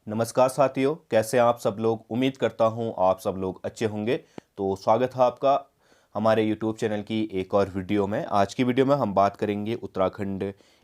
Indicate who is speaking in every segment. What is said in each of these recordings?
Speaker 1: नमस्कार साथियों, कैसे हैं आप सब लोग। उम्मीद करता हूं आप सब लोग अच्छे होंगे। तो स्वागत है आपका हमारे YouTube चैनल की एक और वीडियो में। आज की वीडियो में हम बात करेंगे उत्तराखंड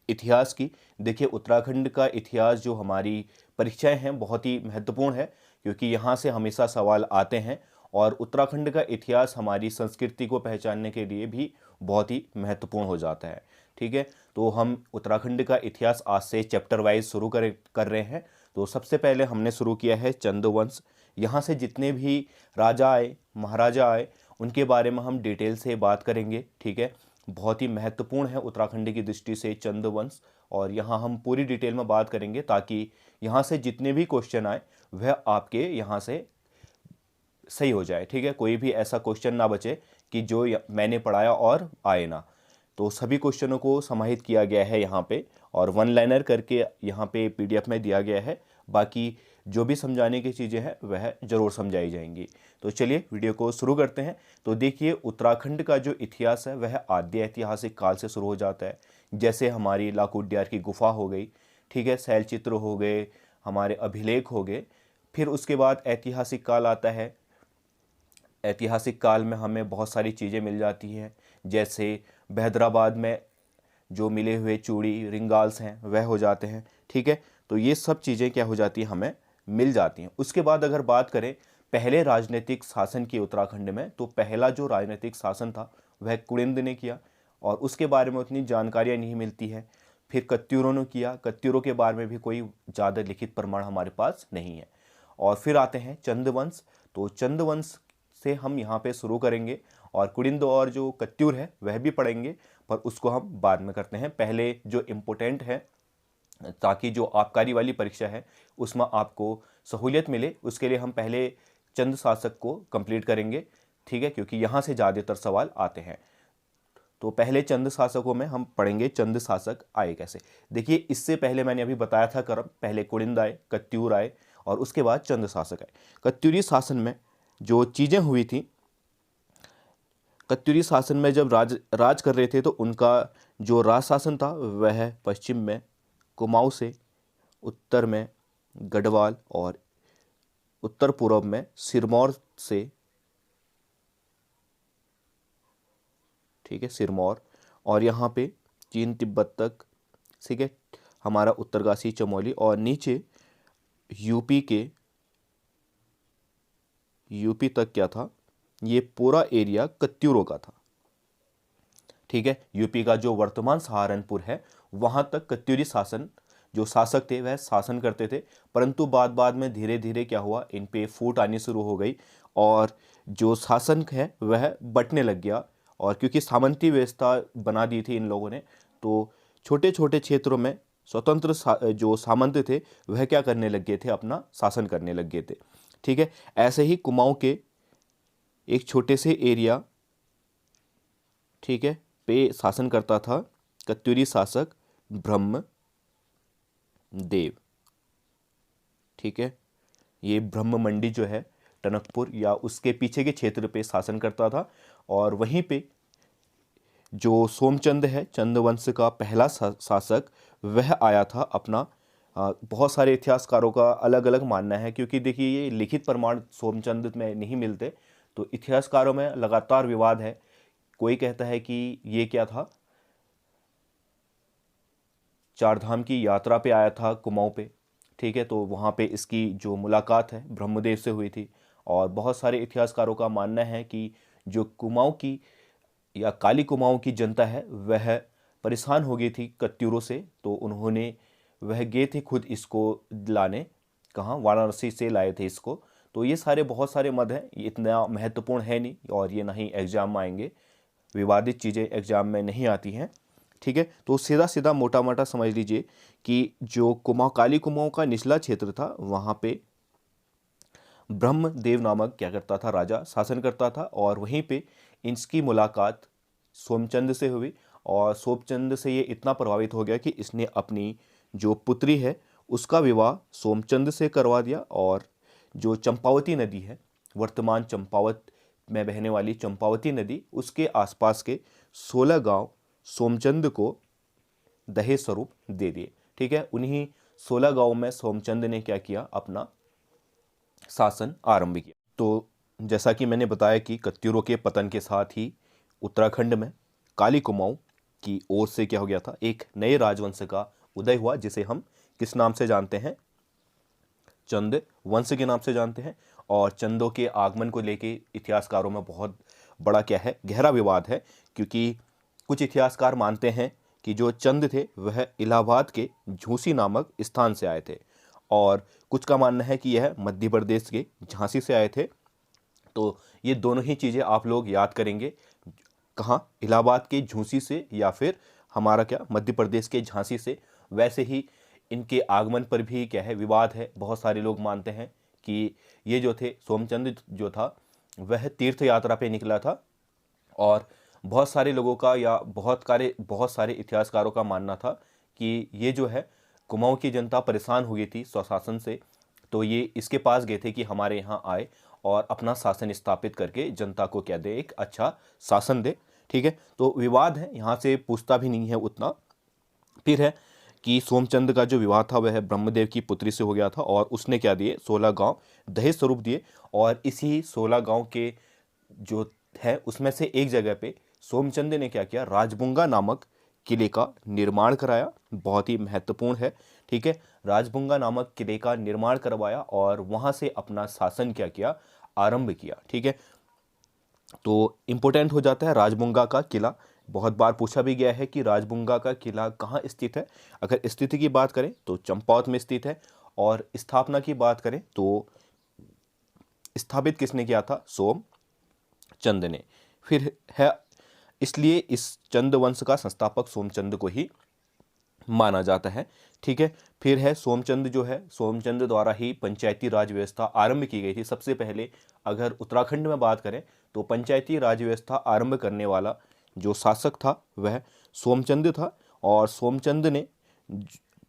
Speaker 1: इतिहास की। देखिए, उत्तराखंड का इतिहास जो हमारी परीक्षाएं हैं बहुत ही महत्वपूर्ण है, क्योंकि यहाँ से हमेशा सवाल आते हैं और उत्तराखंड का इतिहास हमारी संस्कृति को पहचानने के लिए भी बहुत ही महत्वपूर्ण हो जाता है। ठीक है, तो हम उत्तराखंड का इतिहास आज से चैप्टर वाइज शुरू कर रहे हैं। तो सबसे पहले हमने शुरू किया है चंद वंश। यहाँ से जितने भी राजा आए, महाराजा आए, उनके बारे में हम डिटेल से बात करेंगे। ठीक है, बहुत ही महत्वपूर्ण है उत्तराखंड की दृष्टि से चंद वंश, और यहाँ हम पूरी डिटेल में बात करेंगे ताकि यहाँ से जितने भी क्वेश्चन आए वह आपके यहाँ से सही हो जाए। ठीक है, कोई भी ऐसा क्वेश्चन ना बचे कि जो मैंने पढ़ाया और आए ना। तो सभी क्वेश्चनों को समाहित किया गया है यहाँ पे, और वन लाइनर करके यहाँ पे पीडीएफ में दिया गया है। बाकी जो भी समझाने की चीज़ें हैं वह ज़रूर समझाई जाएंगी। तो चलिए वीडियो को शुरू करते हैं। तो देखिए, उत्तराखंड का जो इतिहास है वह आद्य ऐतिहासिक काल से शुरू हो जाता है। जैसे हमारी लाकुड्यार की गुफा हो गई, ठीक है, शैलचित्र हो गए, हमारे अभिलेख हो गए। फिर उसके बाद ऐतिहासिक काल आता है। ऐतिहासिक काल में हमें बहुत सारी चीज़ें मिल जाती हैं, जैसे हैदराबाद में जो मिले हुए चूड़ी रिंगाल्स हैं वह हो जाते हैं। ठीक है, तो ये सब चीज़ें क्या हो जाती हैं, हमें मिल जाती हैं। उसके बाद अगर बात करें पहले राजनीतिक शासन की उत्तराखंड में, तो पहला जो राजनीतिक शासन था वह कुलिंद ने किया, और उसके बारे में उतनी जानकारियाँ नहीं मिलती हैं। फिर कत्यूरों ने किया, कत्यूरों के बारे में भी कोई ज़्यादा लिखित प्रमाण हमारे पास नहीं है। और फिर आते हैं चंदवंश। तो चंदवंश से हम यहाँ पे शुरू करेंगे, और कुलिंद और जो कत्यूर है वह भी पढ़ेंगे, पर उसको हम बाद में करते हैं। पहले जो इम्पोर्टेंट है, ताकि जो आबकारी वाली परीक्षा है उसमें आपको सहूलियत मिले, उसके लिए हम पहले चंद शासक को कंप्लीट करेंगे। ठीक है, क्योंकि यहाँ से ज़्यादातर सवाल आते हैं। तो पहले चंद शासकों में हम पढ़ेंगे चंद शासक आए कैसे। देखिए, इससे पहले मैंने अभी बताया था क्रम, पहले कुलिंद आए, कत्यूर आए, और उसके बाद चंद शासक आए। कत्यूरी शासन में जो चीज़ें हुई थी, कत्यूरी शासन में जब राज कर रहे थे, तो उनका जो राज शासन था वह पश्चिम में कुमाऊं से, उत्तर में गढ़वाल, और उत्तर पूर्व में सिरमौर से, ठीक है, सिरमौर, और यहाँ पे चीन तिब्बत तक, ठीक है, हमारा उत्तरकाशी चमोली, और नीचे यूपी तक क्या था, ये पूरा एरिया कत्यूरों का था। ठीक है, यूपी का जो वर्तमान सहारनपुर है वहाँ तक कत्यूरी शासन, जो शासक थे वह शासन करते थे। परंतु बाद में धीरे धीरे क्या हुआ, इन पे फूट आनी शुरू हो गई, और जो शासन है वह बंटने लग गया। और क्योंकि सामंती व्यवस्था बना दी थी इन लोगों ने, तो छोटे छोटे क्षेत्रों में स्वतंत्र जो सामंत थे वह क्या करने लग गए थे, अपना शासन करने लग गए थे। ठीक है, ऐसे ही कुमाऊं के एक छोटे से एरिया, ठीक है, पे शासन करता था कत्यूरी शासक ब्रह्म देव। ठीक है, ये ब्रह्म मंडी जो है टनकपुर या उसके पीछे के क्षेत्र पे शासन करता था। और वहीं पे जो सोमचंद है, चंदवंश का पहला शासक, वह आया था अपना। बहुत सारे इतिहासकारों का अलग अलग मानना है, क्योंकि देखिए ये लिखित प्रमाण सोमचंद में नहीं मिलते, तो इतिहासकारों में लगातार विवाद है। कोई कहता है कि ये क्या था, चारधाम की यात्रा पे आया था कुमाऊं पे। ठीक है, तो वहाँ पे इसकी जो मुलाकात है ब्रह्मदेव से हुई थी। और बहुत सारे इतिहासकारों का मानना है कि जो कुमाऊं की या काली कुमाऊं की जनता है वह परेशान हो गई थी कत्यूरों से, तो उन्होंने वह गए थे खुद इसको लाने, कहाँ, वाराणसी से लाए थे इसको। तो ये सारे बहुत सारे मत हैं, ये इतना महत्वपूर्ण है नहीं, और ये नहीं एग्जाम में आएंगे, विवादित चीज़ें एग्जाम में नहीं आती हैं। ठीक है, तो सीधा सीधा मोटा मोटा समझ लीजिए कि जो काली कुमाऊं का निचला क्षेत्र था वहाँ पे ब्रह्मदेव नामक क्या करता था, राजा शासन करता था। और वहीं पे इसकी मुलाकात सोमचंद से हुई, और सोमचंद से ये इतना प्रभावित हो गया कि इसने अपनी जो पुत्री है उसका विवाह सोमचंद से करवा दिया। और जो चंपावती नदी है, वर्तमान चंपावत में बहने वाली चंपावती नदी, उसके आसपास के 16 गांव सोमचंद को दहेज स्वरूप दे दिए। ठीक है, उन्हीं 16 गांव में सोमचंद ने क्या किया, अपना शासन आरंभ किया। तो जैसा कि मैंने बताया कि कत्यूरों के पतन के साथ ही उत्तराखंड में काली कुमाऊं की ओर से क्या हो गया था, एक नए राजवंश का उदय हुआ, जिसे हम किस नाम से जानते हैं, चंद वंश के नाम से जानते हैं। और चंदों के आगमन को लेके इतिहासकारों में बहुत बड़ा क्या है, गहरा विवाद है, क्योंकि कुछ इतिहासकार मानते हैं कि जो चंद थे वह इलाहाबाद के झूसी नामक स्थान से आए थे, और कुछ का मानना है कि यह मध्य प्रदेश के झांसी से आए थे। तो ये दोनों ही चीज़ें आप लोग याद करेंगे, कहाँ, इलाहाबाद के झूसी से या फिर हमारा क्या, मध्य प्रदेश के झांसी से। वैसे ही इनके आगमन पर भी क्या है, विवाद है। बहुत सारे लोग मानते हैं कि ये जो थे, सोमचंद जो था वह तीर्थ यात्रा पे निकला था, और बहुत सारे लोगों का या बहुत सारे इतिहासकारों का मानना था कि ये जो है, कुमाऊं की जनता परेशान हो गई थी स्वशासन से, तो ये इसके पास गए थे कि हमारे यहाँ आए और अपना शासन स्थापित करके जनता को क्या दे, एक अच्छा शासन दे। ठीक है, तो विवाद है, यहाँ से पूछता भी नहीं है उतना। फिर है कि सोमचंद का जो विवाह था वह ब्रह्मदेव की पुत्री से हो गया था, और उसने क्या दिए, 16 गांव दहेज स्वरूप दिए। और इसी 16 गांव के जो है उसमें से एक जगह पे सोमचंद ने क्या किया, राजबुंगा नामक किले का निर्माण कराया। बहुत ही महत्वपूर्ण है। ठीक है, राजबुंगा नामक किले का निर्माण करवाया और वहां से अपना शासन क्या किया, आरंभ किया। ठीक है, तो इंपॉर्टेंट हो जाता है राजबुंगा का किला। बहुत बार पूछा भी गया है कि राजबुंगा का किला कहाँ स्थित है। अगर स्थिति की बात करें तो चंपावत में स्थित है, और स्थापना की बात करें तो स्थापित किसने किया था, सोमचंद ने। फिर है, इसलिए इस चंद वंश का संस्थापक सोमचंद को ही माना जाता है। ठीक है, फिर है सोमचंद जो है, सोमचंद द्वारा ही पंचायती राज व्यवस्था आरंभ की गई थी। सबसे पहले अगर उत्तराखंड में बात करें तो पंचायती राज व्यवस्था आरंभ करने वाला जो शासक था वह सोमचंद था, और सोमचंद ने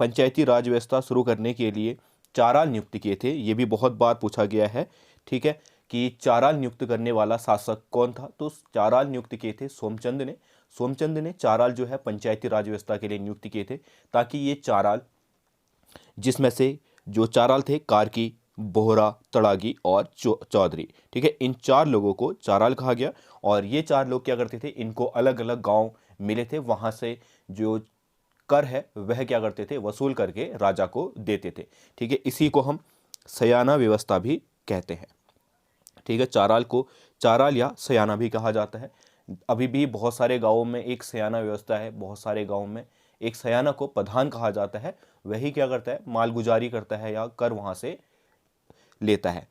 Speaker 1: पंचायती राज व्यवस्था शुरू करने के लिए चाराल नियुक्त किए थे। ये भी बहुत बार पूछा गया है। ठीक है, कि चाराल नियुक्त करने वाला शासक कौन था, तो चाराल नियुक्त किए थे सोमचंद ने। सोमचंद ने चाराल जो है पंचायती राज व्यवस्था के लिए नियुक्त किए थे, ताकि ये चाराल, जिसमें से जो चाराल थे, कार्की, बोहरा, तड़ागी और चौधरी, ठीक है, इन 4 लोगों को चाराल कहा गया। और ये 4 लोग क्या करते थे, इनको अलग अलग गांव मिले थे, वहां से जो कर है वह क्या करते थे, वसूल करके राजा को देते थे। ठीक है, इसी को हम सयाना व्यवस्था भी कहते हैं। ठीक है, चाराल को चाराल या सयाना भी कहा जाता है। अभी भी बहुत सारे गांवों में एक सयाना व्यवस्था है, बहुत सारे गांवों में एक सयाना को प्रधान कहा जाता है। वही क्या करता है, मालगुजारी करता है या कर वहां से लेता है।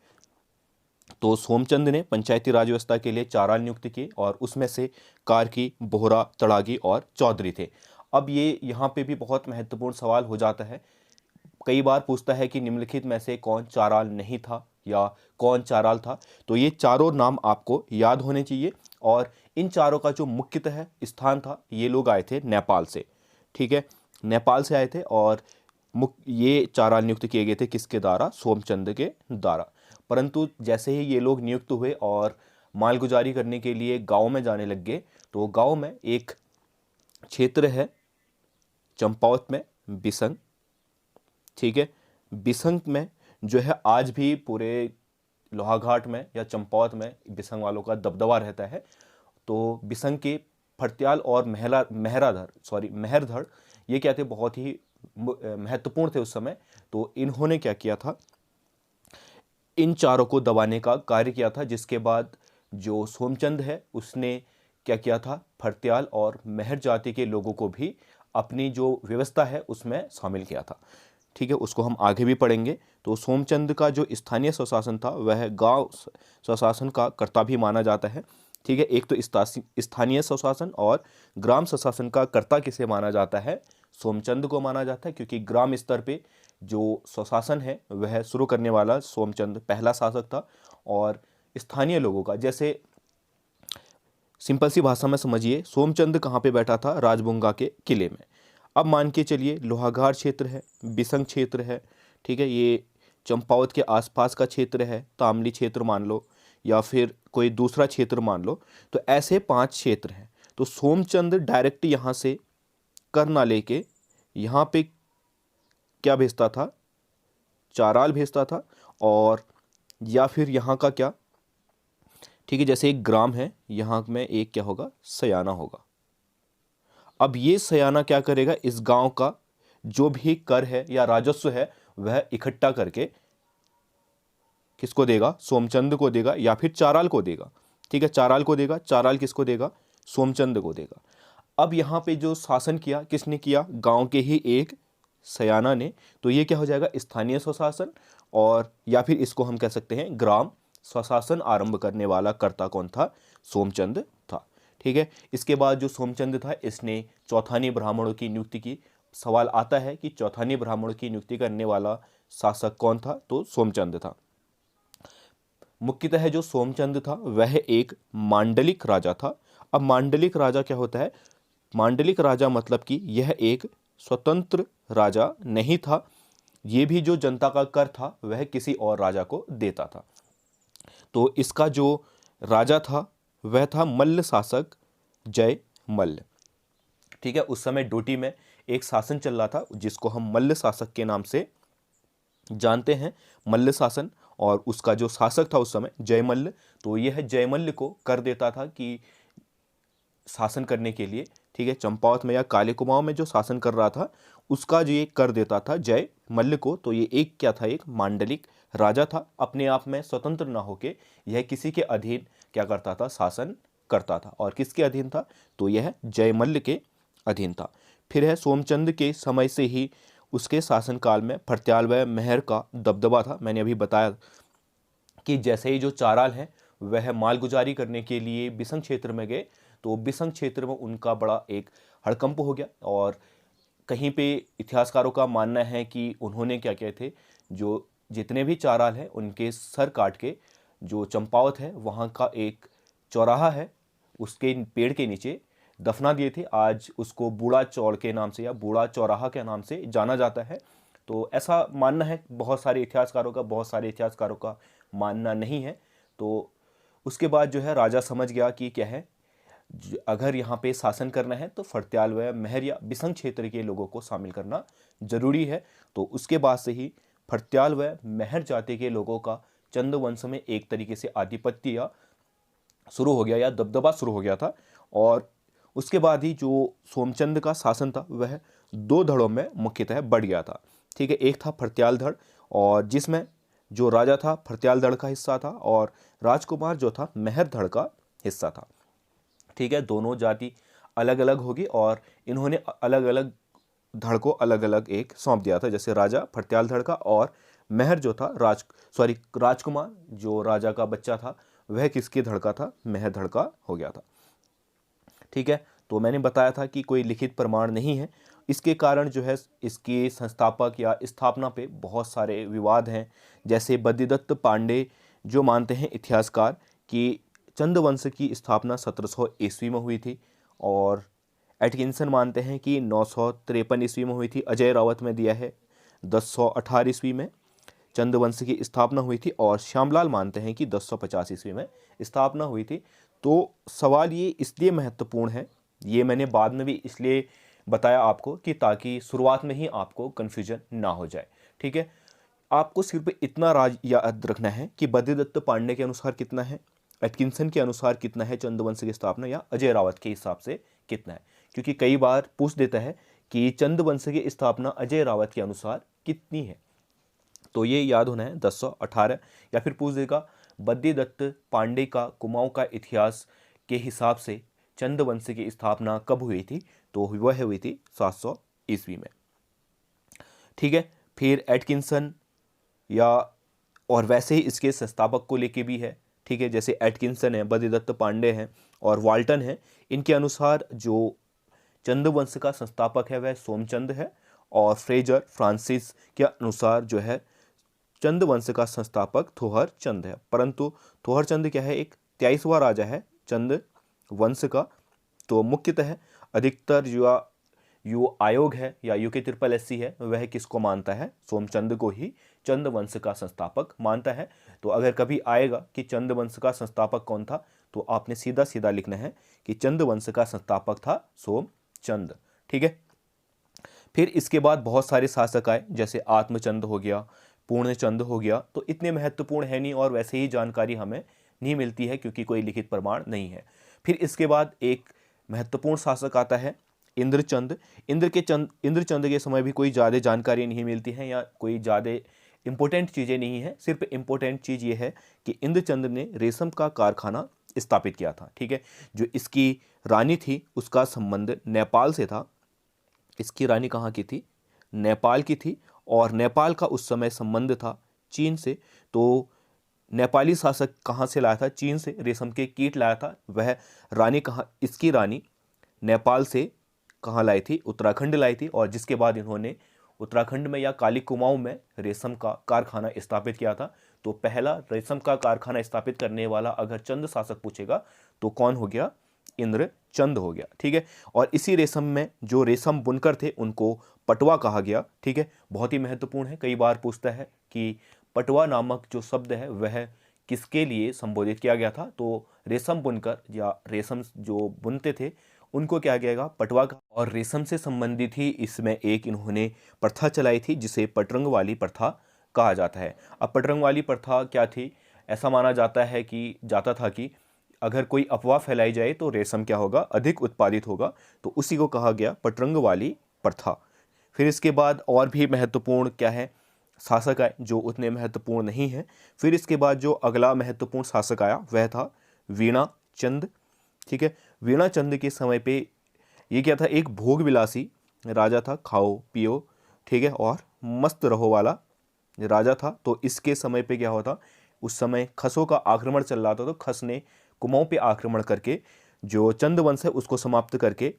Speaker 1: तो सोमचंद ने पंचायती राज व्यवस्था के लिए चाराल नियुक्त किए, और उसमें से कार्की, बोहरा, तड़ागी और चौधरी थे। अब ये यहाँ पे भी बहुत महत्वपूर्ण सवाल हो जाता है। कई बार पूछता है कि निम्नलिखित में से कौन चाराल नहीं था या कौन चाराल था। तो ये चारों नाम आपको याद होने चाहिए, और इन चारों का जो मुख्यतः स्थान था, ये लोग आए थे नेपाल से। ठीक है, नेपाल से आए थे, और ये चाराल नियुक्त किए गए थे किसके द्वारा, सोमचंद के द्वारा। परंतु जैसे ही ये लोग नियुक्त हुए और मालगुजारी करने के लिए गांव में जाने लग गए, तो गांव में एक क्षेत्र है चंपावत में, बिसंग। ठीक है, बिसंग में जो है आज भी पूरे लोहाघाट में या चंपावत में बिसंग वालों का दबदबा रहता है। तो बिसंग के फर्त्याल और मेहरधड़ ये क्या थे, बहुत ही महत्वपूर्ण थे उस समय। तो इन्होंने क्या किया था, इन चारों को दबाने का कार्य किया था, जिसके बाद जो सोमचंद है उसने क्या किया था, फर्त्याल और मेहर जाति के लोगों को भी अपनी जो व्यवस्था है उसमें शामिल किया था। ठीक है, उसको हम आगे भी पढ़ेंगे। तो सोमचंद का जो स्थानीय स्वशासन था वह गांव स्वशासन का कर्ता भी माना जाता है। ठीक है, एक तो स्थानीय स्वशासन और ग्राम स्वशासन का कर्ता किसे माना जाता है, सोमचंद को माना जाता है, क्योंकि ग्राम स्तर पे जो स्वशासन है वह शुरू करने वाला सोमचंद पहला शासक था। और स्थानीय लोगों का, जैसे सिंपल सी भाषा में समझिए, सोमचंद कहाँ पे बैठा था, राजबुंगा के किले में। अब मान के चलिए लोहाघाट क्षेत्र है, बिसंग क्षेत्र है, ठीक है, ये चंपावत के आसपास का क्षेत्र है, तामली क्षेत्र मान लो, या फिर कोई दूसरा क्षेत्र मान लो। तो ऐसे 5 क्षेत्र हैं। तो सोमचंद डायरेक्ट यहाँ से कर ना लेके यहाँ पे क्या भेजता था, चाराल भेजता था। और या फिर यहाँ का क्या, ठीक है, जैसे एक ग्राम है, यहाँ में एक क्या होगा, सयाना होगा। अब ये सयाना क्या करेगा, इस गांव का जो भी कर है या राजस्व है वह इकट्ठा करके किसको देगा, सोमचंद को देगा या फिर चाराल को देगा। ठीक है, चाराल को देगा। चाराल किसको देगा, सोमचंद को देगा। अब यहाँ पे जो शासन किया किसने किया, गांव के ही एक सयाना ने। तो ये क्या हो जाएगा, स्थानीय स्वशासन। और या फिर इसको हम कह सकते हैं ग्राम स्वशासन आरंभ करने वाला कर्ता कौन था, सोमचंद था। ठीक है, इसके बाद जो सोमचंद था इसने चौथानी ब्राह्मणों की नियुक्ति की। सवाल आता है कि चौथानी ब्राह्मणों की नियुक्ति करने वाला शासक कौन था, तो सोमचंद था। मुख्यतः जो सोमचंद था वह एक मांडलिक राजा था। अब मांडलिक राजा क्या होता है, मांडलिक राजा मतलब कि यह एक स्वतंत्र राजा नहीं था, यह भी जो जनता का कर था वह किसी और राजा को देता था। तो इसका जो राजा था वह था मल्ल शासक जय मल्ल। ठीक है, उस समय डोटी में एक शासन चल रहा था जिसको हम मल्ल शासक के नाम से जानते हैं, मल्ल शासन। और उसका जो शासक था उस समय जयमल्ल। तो यह जयमल्ल को कर देता था कि शासन करने के लिए, ठीक है, चंपावत में या काले कुमाऊं में जो शासन कर रहा था उसका जो ये कर देता था जयमल्ल को। तो ये एक क्या था, एक मांडलिक राजा था, अपने आप में स्वतंत्र ना होके यह किसी के अधीन क्या करता था, शासन करता था। और किसके अधीन था, तो यह जयमल्ल के अधीन था। फिर है सोमचंद के समय से ही उसके शासनकाल में फर्त्याल व मेहर का दबदबा था। मैंने अभी बताया कि जैसे ही जो चाराल हैं वह मालगुजारी करने के लिए बिसंग क्षेत्र में गए, तो बिसंग क्षेत्र में उनका बड़ा एक हड़कंप हो गया। और कहीं पे इतिहासकारों का मानना है कि उन्होंने क्या किए थे, जो जितने भी चाराल हैं उनके सर काट के जो चंपावत है वहाँ का एक चौराहा है उसके पेड़ के नीचे दफना दिए थे। आज उसको बूढ़ा चौड़ के नाम से या बूढ़ा चौराहा के नाम से जाना जाता है। तो ऐसा मानना है बहुत सारे इतिहासकारों का मानना नहीं है। तो उसके बाद जो है राजा समझ गया कि क्या है, अगर यहाँ पे शासन करना है तो फर्त्याल व मेहर या बिसंग क्षेत्र के लोगों को शामिल करना जरूरी है। तो उसके बाद से ही फर्त्याल व मेहर जाति के लोगों का चंद वंश में एक तरीके से आधिपत्य या शुरू हो गया या दबदबा शुरू हो गया था। और उसके बाद ही जो सोमचंद का शासन था वह दो धड़ों में मुख्यतः बढ़ गया था। ठीक है, एक था फर्त्याल धड़, और जिसमें जो राजा था फर्त्याल धड़ का हिस्सा था और राजकुमार जो था मेहर धड़ का हिस्सा था। ठीक है, दोनों जाति अलग अलग होगी और इन्होंने अलग अलग धड़ को अलग अलग एक सौंप दिया था। जैसे राजा फर्त्याल धड़ का और मेहर जो था राजकुमार जो राजा का बच्चा था वह किसके धड़ का था, मेहर धड़ का हो गया था। ठीक है, तो मैंने बताया था कि कोई लिखित प्रमाण नहीं है, इसके कारण जो है इसके संस्थापक या स्थापना पे बहुत सारे विवाद हैं। जैसे बद्रीदत्त पांडे जो मानते हैं इतिहासकार कि चंद वंश की स्थापना 1700 ईस्वी में हुई थी, और एटकिंसन मानते हैं कि 953 ईस्वी में हुई थी। अजय रावत में दिया है 1018 ईस्वी में चंद वंश की स्थापना हुई थी, और श्यामलाल मानते हैं कि 1050 ईस्वी में स्थापना हुई थी। तो सवाल ये इसलिए महत्वपूर्ण है, ये मैंने बाद में भी इसलिए बताया आपको कि ताकि शुरुआत में ही आपको कन्फ्यूजन ना हो जाए। ठीक है, आपको सिर्फ इतना राज याद रखना है कि बद्रीदत्त पांडे के अनुसार कितना है, एटकिंसन के अनुसार कितना है चंदवंश की स्थापना, या अजय रावत के हिसाब से कितना है। क्योंकि कई बार पूछ देता है कि चंदवंश की स्थापना अजय रावत के अनुसार कितनी है, तो ये याद होना है 1018। या फिर पूछ देगा बद्रीदत्त पांडे का कुमाऊं का इतिहास के हिसाब से चंदवंश की स्थापना कब हुई थी, तो वह हुई थी 700 ईस्वी में। ठीक है, फिर एटकिंसन या और वैसे ही इसके संस्थापक को लेके भी है। ठीक है, जैसे एटकिंसन है, बद्रीदत्त पांडे हैं और वाल्टन है, इनके अनुसार जो चंदवंश का संस्थापक है वह सोमचंद है, और फ्रेजर फ्रांसिस के अनुसार जो है चंदवंश का संस्थापक थोहर चंद है। परंतु थोहर चंद क्या है, एक 23वां राजा है चंद वंश का। तो मुख्यतः अधिकतर जो आयोग है या UKSSC है वह किसको मानता है, सोमचंद को ही चंद वंश का संस्थापक मानता है। तो अगर कभी आएगा कि चंद वंश का संस्थापक कौन था, तो आपने सीधा सीधा लिखना है कि चंद वंश का संस्थापक था सोमचंद। ठीक है, फिर इसके बाद बहुत सारे शासक आए, जैसे आत्मचंद हो गया, पूर्णचंद हो गया। तो इतने महत्वपूर्ण है नहीं और वैसे ही जानकारी हमें नहीं मिलती है क्योंकि कोई लिखित प्रमाण नहीं है। फिर इसके बाद एक महत्वपूर्ण शासक आता है इंद्रचंद। इंद्रचंद के समय भी कोई ज़्यादा जानकारी नहीं मिलती है या कोई ज़्यादा इम्पोर्टेंट चीज़ें नहीं है। सिर्फ इम्पोर्टेंट चीज़ ये है कि इंद्रचंद ने रेशम का कारखाना स्थापित किया था। ठीक है, जो इसकी रानी थी उसका संबंध नेपाल से था। इसकी रानी कहाँ की थी? नेपाल की थी, और नेपाल का उस समय संबंध था चीन से। तो नेपाली शासक कहाँ से लाया था? चीन से रेशम के कीट लाया था। वह रानी कहाँ, इसकी रानी नेपाल से कहाँ लाई थी? उत्तराखंड लाई थी, और जिसके बाद इन्होंने उत्तराखंड में या काली कुमाऊं में रेशम का कारखाना स्थापित किया था। तो पहला रेशम का कारखाना स्थापित करने वाला अगर चंद शासक पूछेगा तो कौन हो गया? इंद्रचंद हो गया। ठीक है, और इसी रेशम में जो रेशम बुनकर थे उनको पटवा कहा गया। ठीक है, बहुत ही महत्वपूर्ण है, कई बार पूछता है कि पटवा नामक जो शब्द है वह किसके लिए संबोधित किया गया था? तो रेशम बुनकर या रेशम जो बुनते थे उनको क्या गया? पटवा का। और रेशम से संबंधित ही इसमें एक इन्होंने प्रथा चलाई थी जिसे पटरंग वाली प्रथा कहा जाता है। अब पटरंग वाली प्रथा क्या थी? ऐसा माना जाता था कि अगर कोई अफवाह फैलाई जाए तो रेशम क्या होगा? अधिक उत्पादित होगा। तो उसी को कहा गया पटरंग वाली प्रथा। फिर इसके बाद और भी महत्वपूर्ण क्या है? शासक आए जो उतने महत्वपूर्ण नहीं है। फिर इसके बाद जो अगला महत्वपूर्ण शासक आया वह था वीणा चंद। ठीक है, वीणा चंद के समय पे ये क्या था? एक भोग विलासी राजा था, खाओ पियो, ठीक है, और मस्त रहो वाला राजा था। तो इसके समय पे क्या होता? उस समय खसों का आक्रमण चल रहा था। तो खस ने कुमाऊं पे आक्रमण करके जो चंद वंश है उसको समाप्त करके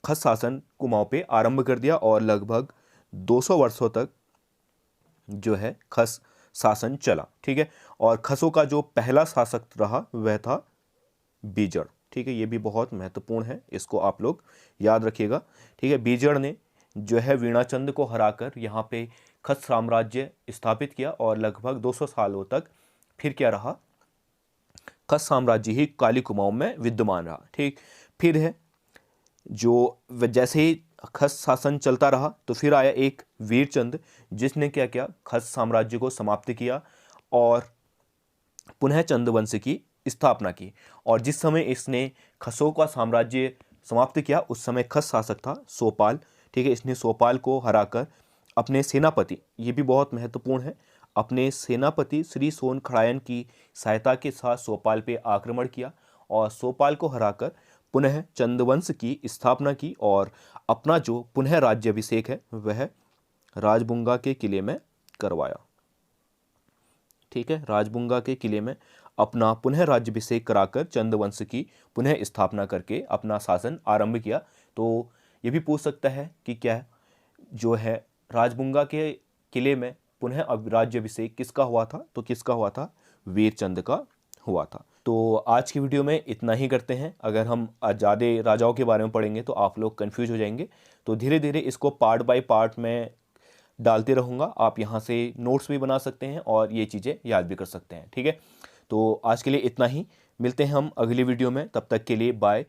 Speaker 1: खस शासन कुमाऊं पे आरंभ कर दिया, और लगभग 200 वर्षों तक जो है खस शासन चला। ठीक है, और खसों का जो पहला शासक रहा वह था बीजड़। ठीक है, ये भी बहुत महत्वपूर्ण है, इसको आप लोग याद रखिएगा। ठीक है, बीजड़ ने जो है वीणाचंद को हराकर यहाँ पे खस साम्राज्य स्थापित किया, और लगभग 200 सालों तक फिर क्या रहा? खस साम्राज्य ही काली कुमाऊं में विद्यमान रहा। ठीक, फिर है जो जैसे ही खस शासन चलता रहा तो फिर आया एक वीरचंद जिसने क्या किया? खस साम्राज्य को समाप्त किया और पुनः चंद वंश की स्थापना की। और जिस समय इसने खसों का साम्राज्य समाप्त किया उस समय खस शासक था सोपाल। ठीक है, इसने सोपाल को हराकर अपने सेनापति, ये भी बहुत महत्वपूर्ण है, अपने सेनापति श्री सोनखड़ायन की सहायता के साथ सोपाल पे आक्रमण किया और सोपाल को हराकर पुनः चंदवंश की स्थापना की, और अपना जो पुनः राज्याभिषेक है वह राजबुंगा के किले में करवाया। ठीक है, राजबुंगा के किले में अपना पुनः राज्याभिषेक कराकर चंदवंश की पुनः स्थापना करके अपना शासन आरंभ किया। तो ये भी पूछ सकता है कि क्या जो है राजबुंगा के किले में पुनः राज्याभिषेक किसका हुआ था? तो किसका हुआ था? वीरचंद का हुआ था। तो आज की वीडियो में इतना ही करते हैं। अगर हम ज़्यादा राजाओं के बारे में पढ़ेंगे तो आप लोग कंफ्यूज हो जाएंगे, तो धीरे धीरे इसको पार्ट बाय पार्ट में डालते रहूँगा। आप यहाँ से नोट्स भी बना सकते हैं और ये चीज़ें याद भी कर सकते हैं। ठीक है, तो आज के लिए इतना ही, मिलते हैं हम अगली वीडियो में, तब तक के लिए बाय।